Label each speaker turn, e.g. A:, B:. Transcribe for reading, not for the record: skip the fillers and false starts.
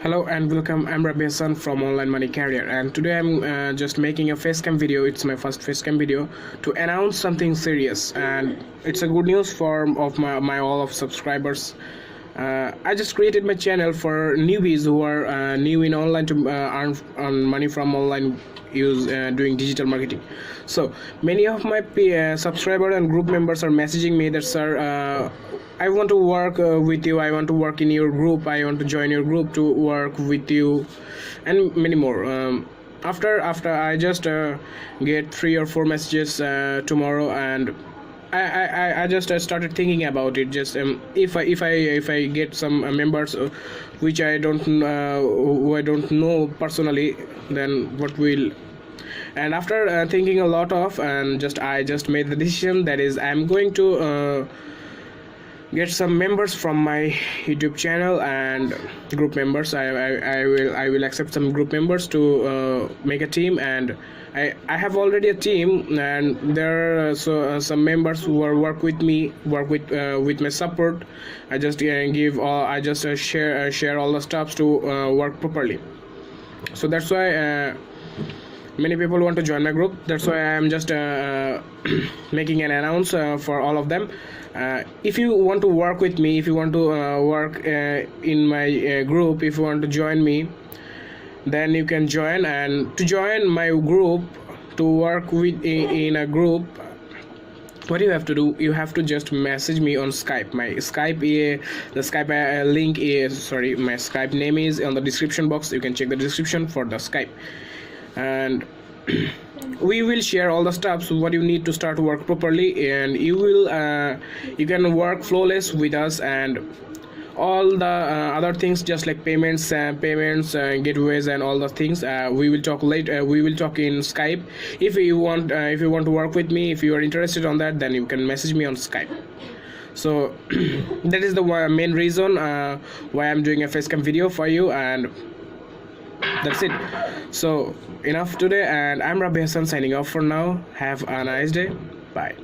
A: Hello and welcome. I'm Rabbi Hassan from Online Money Carrier, and today I'm just making a facecam video. It's my first facecam video to announce something serious, and it's a good news for my all of subscribers. I just created my channel for newbies who are new in online to earn money from online doing digital marketing. So many of my subscriber and group members are messaging me that, sir, I want to work with you. I want to work in your group. I want to join your group to work with you, and many more. After I just get 3 or 4 messages tomorrow, and I just started thinking about it. Just if I get some members which who I don't know personally, then what will. And after thinking a lot of, and I just made the decision, that is, I'm going to get some members from my YouTube channel and group members. I will accept some group members to make a team, and I have already a team, and there are some members who are work with my support. I just share all the stuffs to work properly. So that's why many people want to join my group. That's why I am just making an announce for all of them. If you want to work with me, if you want to work in my group, if you want to join me, then you can join. And to join my group, to work with in a group, what you have to do, you have to just message me on Skype. My Skype link is, my Skype name is on the description box. You can check the description for the Skype, and we will share all the steps what you need to start work properly, and you can work flawless with us. And all the other things, just like payments, gateways, and all the things, we will talk later. We will talk in Skype. If you want to work with me, if you are interested on that, then you can message me on Skype. So that is the main reason why I'm doing a facecam video for you, and that's it. So enough today, and I'm Rabbi Hassan signing off for now. Have a nice day. Bye.